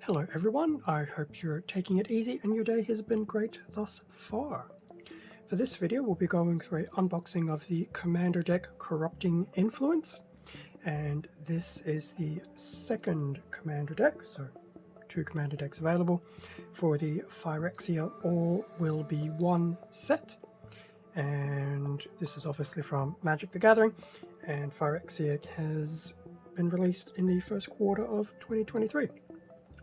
Hello everyone, I hope you're taking it easy and your day has been great thus far. For this video we'll be going through an unboxing of the Commander deck Corrupting Influence, and this is the second Commander deck, so 2 Commander decks available for the Phyrexia All Will Be One set, and this is obviously from Magic the Gathering, and Phyrexia has been released in the first quarter of 2023.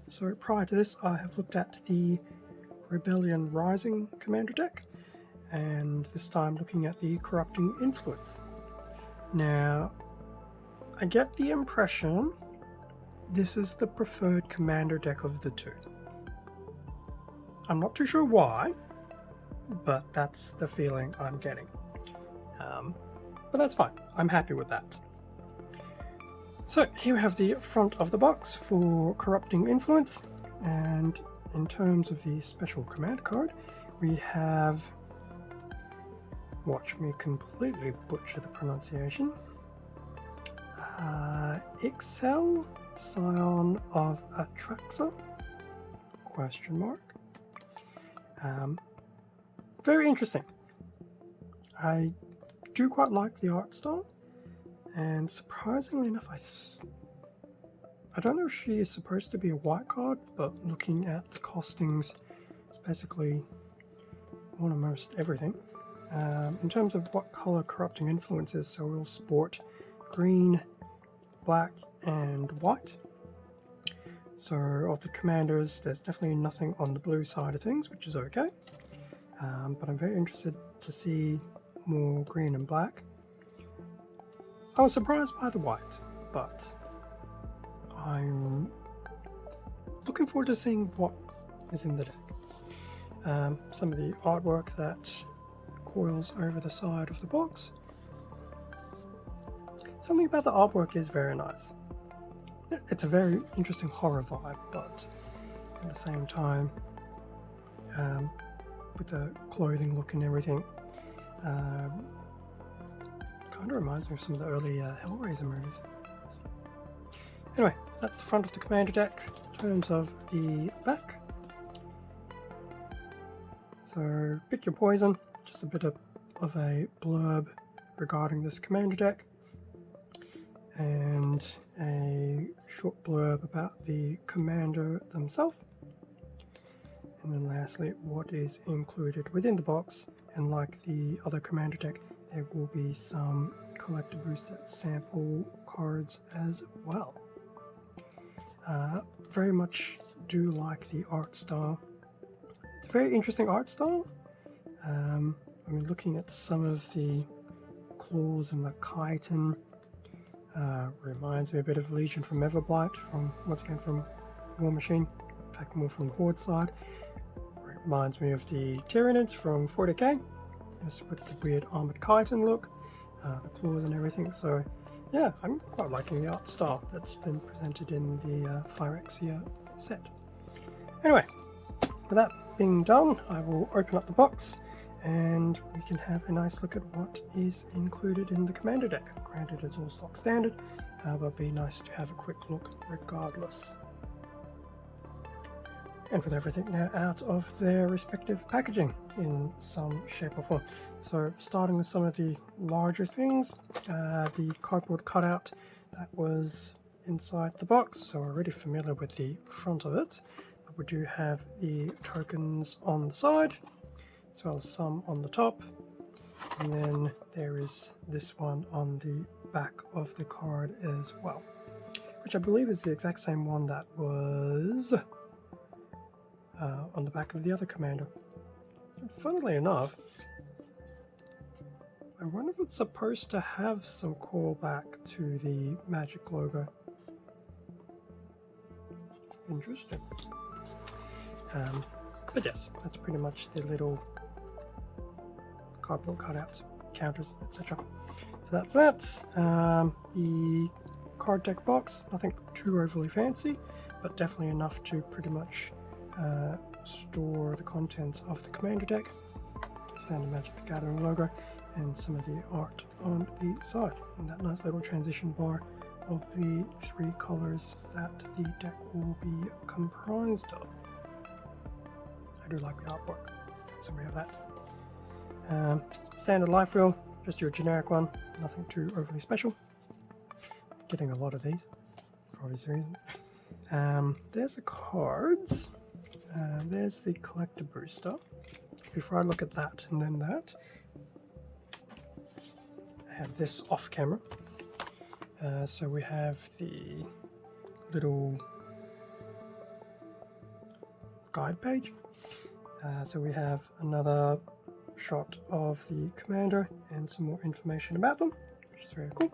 So prior to this, I have looked at the Rebellion Rising Commander deck, and this time looking at the Corrupting Influence. Now, I get the impression this is the preferred Commander deck of the two. I'm not too sure why, but that's the feeling I'm getting. But that's fine, I'm happy with that. So here we have the front of the box for Corrupting Influence, and in terms of the special command card, we have, watch me completely butcher the pronunciation, Ixel, Scion of Atraxa, question mark. Very interesting. I do quite like the art style. And surprisingly enough, I don't know if she is supposed to be a white card, but looking at the costings, it's basically almost everything. In terms of what color Corrupting Influence is, so we'll sport green, black, and white. So of the commanders, there's definitely nothing on the blue side of things, which is okay. But I'm very interested to see more green and black. I was surprised by the white, but I'm looking forward to seeing what is in the deck. Some of the artwork that coils over the side of the box. Something about the artwork is very nice. It's a very interesting horror vibe, but at the same time, with the clothing look and everything, kind of reminds me of some of the early Hellraiser movies. Anyway, that's the front of the Commander deck. In terms of the back, so pick your poison, just a bit of a blurb regarding this Commander deck, and a short blurb about the Commander themselves, and then lastly what is included within the box. And like the other Commander deck, there will be some collectibles sample cards as well. Very much do like the art style. It's a very interesting art style. I mean, looking at some of the claws and the chitin, reminds me a bit of Legion from Everblight, once again from War Machine, in fact more from the Horde side. Reminds me of the Tyranids from 40k, just with the weird armored chitin look, the claws and everything. So yeah, I'm quite liking the art style that's been presented in the Phyrexia set. Anyway, with that being done, I will open up the box and we can have a nice look at what is included in the Commander deck. Granted, it's all stock standard, but it'd be nice to have a quick look regardless. And with everything now out of their respective packaging in some shape or form. So starting with some of the larger things, the cardboard cutout that was inside the box, so we're already familiar with the front of it, but we do have the tokens on the side, as well as some on the top, and then there is this one on the back of the card as well, which I believe is the exact same one that was on the back of the other Commander. And funnily enough, I wonder if it's supposed to have some callback to the Magic logo. Interesting. But yes, that's pretty much the little cardboard cutouts, counters, etc. So that's that. The card deck box, nothing too overly fancy, but definitely enough to pretty much store the contents of the Commander deck, standard Magic the Gathering logo, and some of the art on the side, and that nice little transition bar of the 3 colors that the deck will be comprised of. I do like the artwork, so we have that. Standard life wheel, just your generic one, nothing too overly special. Getting a lot of these for obvious reasons. There's the cards. There's the collector booster. Before I look at that and then that, I have this off camera. So we have the little guide page. So we have another shot of the commander and some more information about them, which is very cool.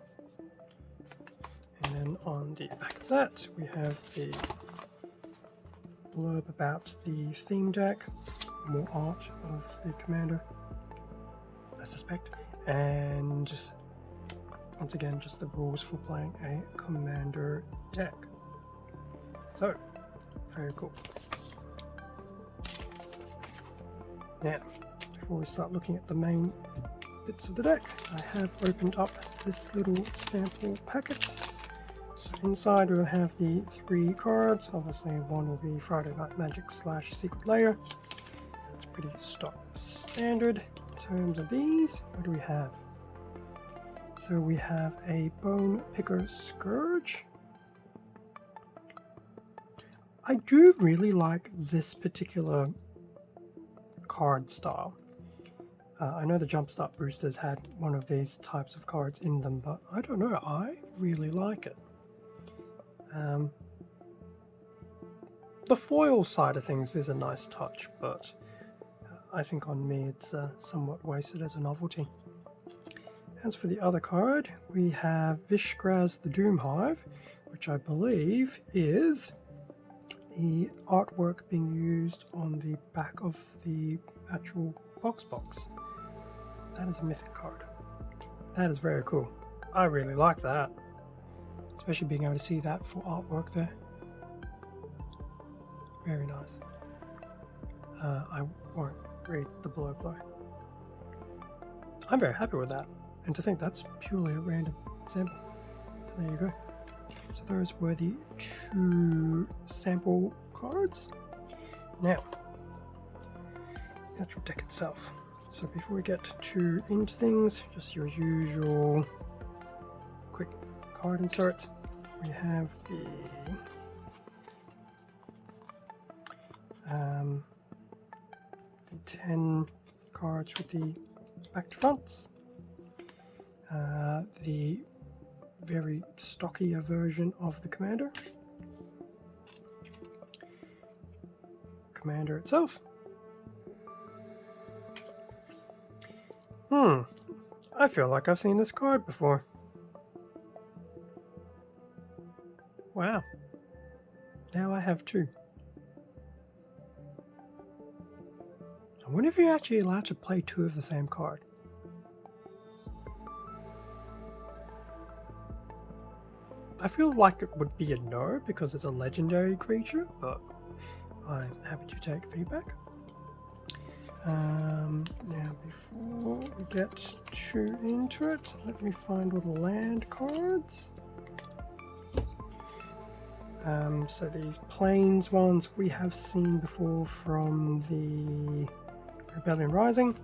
And then on the back of that, we have the blurb about the theme deck, more art of the commander, I suspect, and just, once again, just the rules for playing a commander deck. So, very cool. Now, before we start looking at the main bits of the deck, I have opened up this little sample packet. So inside we'll have the 3 cards. Obviously one will be Friday Night Magic / Secret Lair. That's pretty stock standard. In terms of these, what do we have? So we have a Bone Picker Scourge. I do really like this particular card style. I know the Jumpstart boosters had one of these types of cards in them, but I don't know, I really like it. The foil side of things is a nice touch, but I think on me it's somewhat wasted as a novelty. As for the other card, we have Vishgraz the Doomhive, which I believe is the artwork being used on the back of the actual box. That is a mythic card. That is very cool. I really like that. Especially being able to see that for artwork there. Very nice. I won't read the blurb though. I'm very happy with that. And to think that's purely a random sample. So there you go. So those were the 2 sample cards. Now, the actual deck itself. So before we get too into things, just your usual quick card insert. We have the the 10 cards with the back to fronts. The very stockier version of the commander. Commander itself. I feel like I've seen this card before. Wow. Now I have 2. I wonder if you're actually allowed to play 2 of the same card. I feel like it would be a no because it's a legendary creature, but I'm happy to take feedback. Now before we get too into it, let me find all the land cards. So these plains ones we have seen before from the Rebellion Rising.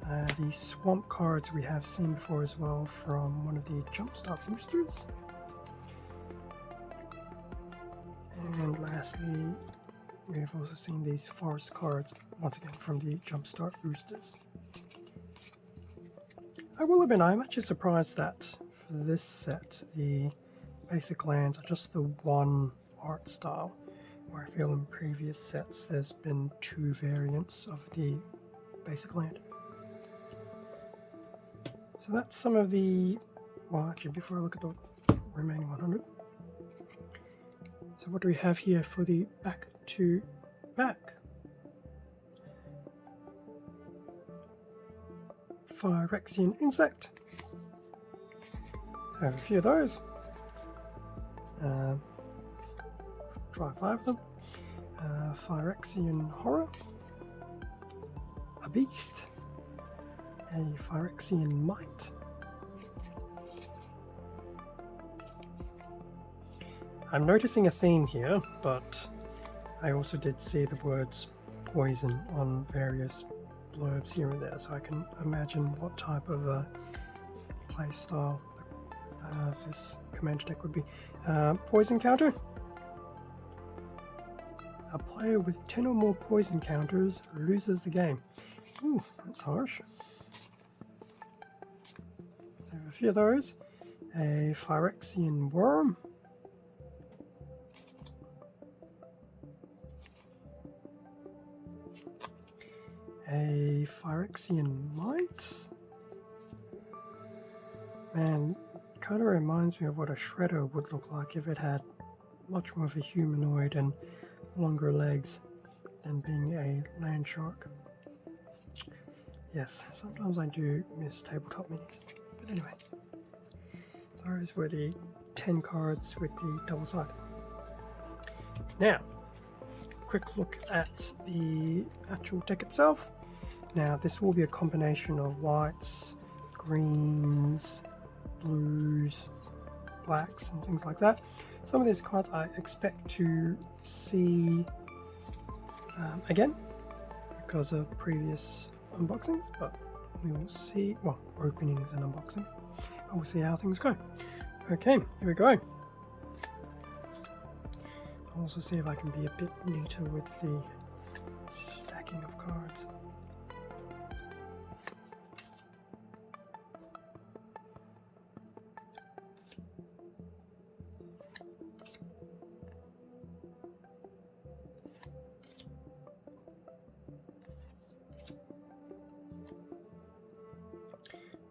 The swamp cards we have seen before as well from one of the Jumpstart boosters. And lastly, we have also seen these forest cards once again from the Jumpstart boosters. I will admit I'm actually surprised that for this set the basic lands are just the one art style, where I feel in previous sets there's been 2 variants of the basic land. So that's some of the, well actually before I look at the remaining 100. So what do we have here for the back to back? Phyrexian Insect. I have a few of those. Try 5 of them. Phyrexian Horror. A Beast. A Phyrexian Might. I'm noticing a theme here, but I also did see the words poison on various blurbs here and there, so I can imagine what type of a play style this commander deck would be. Poison counter. A player with 10 or more poison counters loses the game. Ooh, that's harsh. So a few of those. A Phyrexian worm. A Phyrexian mite. Man, kind of reminds me of what a shredder would look like if it had much more of a humanoid and longer legs than being a land shark. Yes, sometimes I do miss tabletop minis. But anyway, those were the 10 cards with the double side. Now, quick look at the actual deck itself. Now, this will be a combination of whites, greens, blues, blacks, and things like that. Some of these cards I expect to see again because of previous unboxings, but we will see, well, openings and unboxings, but we'll see how things go. Okay, here we go. I'll also see if I can be a bit neater with the stacking of cards.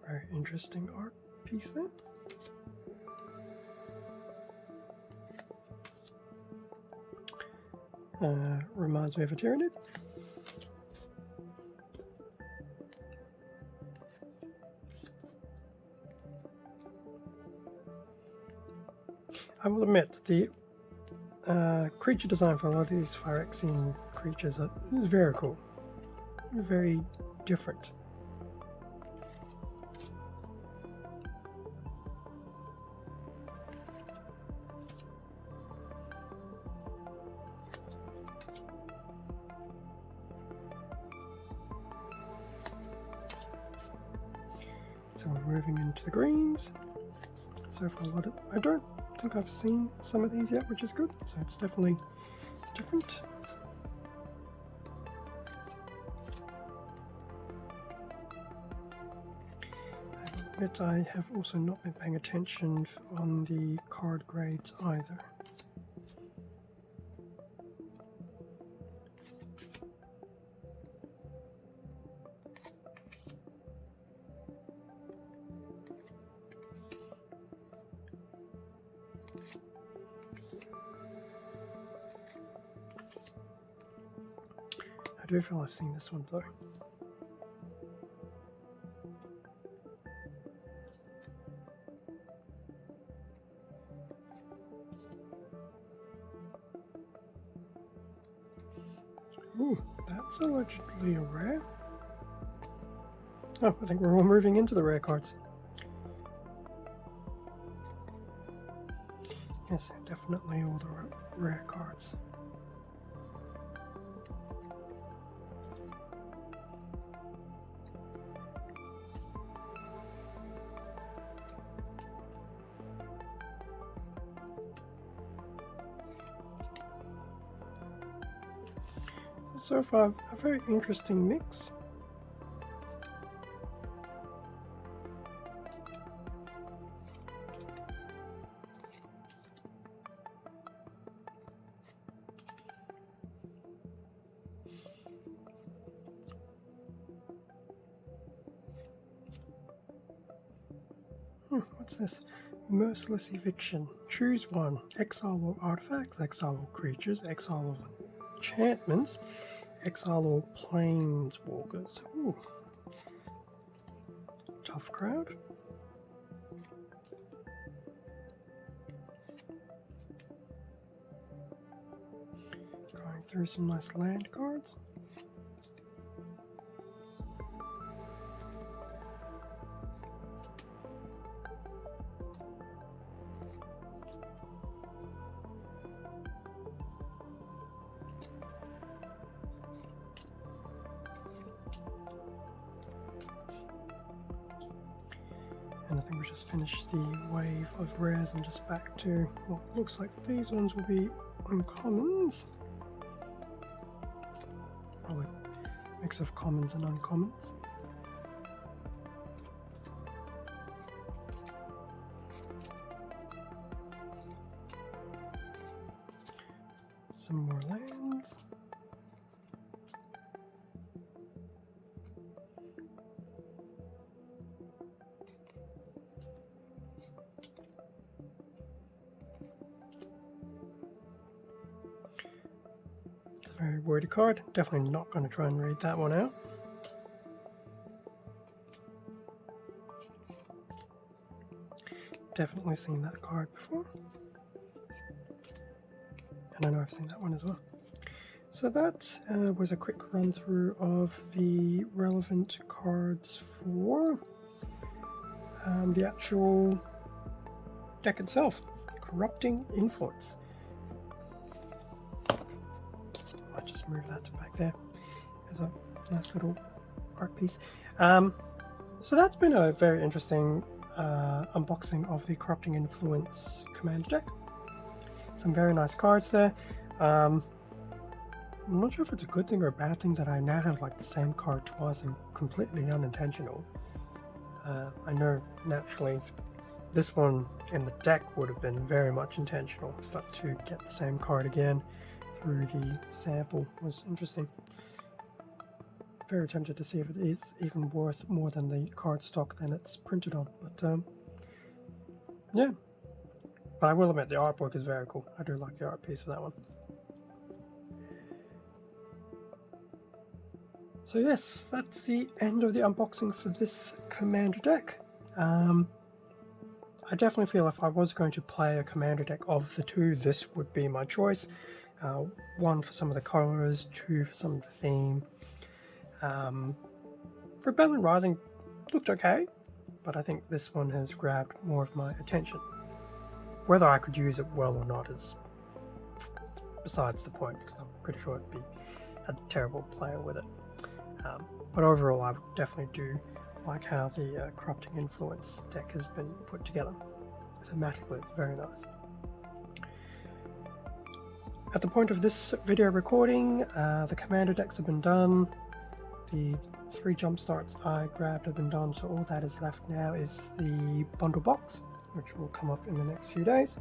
Very interesting art piece there. Reminds me of a Tyrannid. I will admit, the creature design for a lot of these Phyrexian creatures is very cool. Very different. So we're moving into the greens. So far, I don't think I've seen some of these yet, which is good. So it's definitely different. I admit I have also not been paying attention on the card grades either. I do feel I've seen this one though. Ooh, that's allegedly a rare. Oh, I think we're all moving into the rare cards. Yes, definitely all the rare cards. So far, a very interesting mix. What's this? Merciless eviction. Choose one. Exile all artifacts, exile all creatures, exile all enchantments, exile all planeswalkers. Ooh. Tough crowd. Going through some nice land cards. And I think we just finished the wave of rares and just back to what looks like these ones will be uncommons. Probably a mix of commons and uncommons. Some more lands. It's a very wordy card. Definitely not going to try and read that one out. Definitely seen that card before. And I know I've seen that one as well. So that was a quick run through of the relevant cards for the actual deck itself. Corrupting Influence. I'll just move that back there as a nice little art piece. So that's been a very interesting unboxing of the Corrupting Influence Commander deck. Some very nice cards there. I'm not sure if it's a good thing or a bad thing that I now have like the same card twice and completely unintentional. I know naturally this one in the deck would have been very much intentional, but to get the same card again through the sample was interesting. Very tempted to see if it is even worth more than the card stock than it's printed on, but yeah. But I will admit the artwork is very cool. I do like the art piece for that one. So yes, that's the end of the unboxing for this Commander deck. I definitely feel if I was going to play a Commander deck of the two, this would be my choice. One for some of the colors, two for some of the theme. Rebellion Rising looked okay, but I think this one has grabbed more of my attention. Whether I could use it well or not is besides the point, because I'm pretty sure it'd be a terrible player with it. But overall, I definitely do like how the Corrupting Influence deck has been put together. Thematically, it's very nice. At the point of this video recording, the Commander decks have been done. The 3 jump starts I grabbed have been done, so all that is left now is the bundle box, which will come up in the next few days.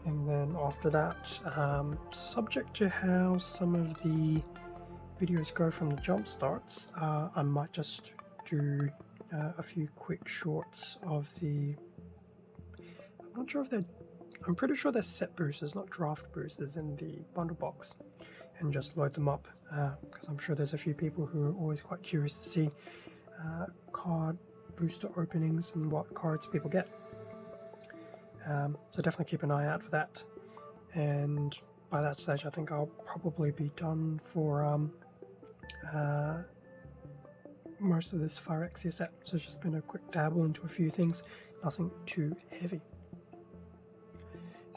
And then after that, subject to how some of the videos go from the jump starts, I might just do a few quick shorts of the... I'm not sure if they're... I'm pretty sure they're set boosters, not draft boosters in the bundle box, and just load them up, because I'm sure there's a few people who are always quite curious to see card booster openings and what cards people get. So definitely keep an eye out for that, and by that stage I think I'll probably be done for most of this Phyrexia set. So it's just been a quick dabble into a few things, nothing too heavy.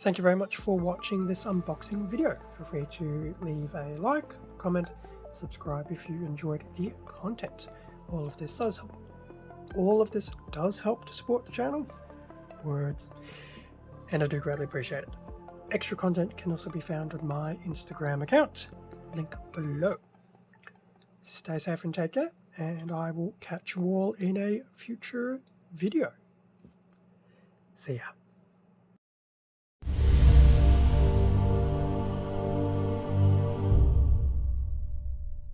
Thank you very much for watching this unboxing video. Feel free to leave a like, comment, subscribe if you enjoyed the content. All of this does help to support the channel. Words. And I do greatly appreciate it. Extra content can also be found on my Instagram account, link below. Stay safe and take care, and I will catch you all in a future video. See ya.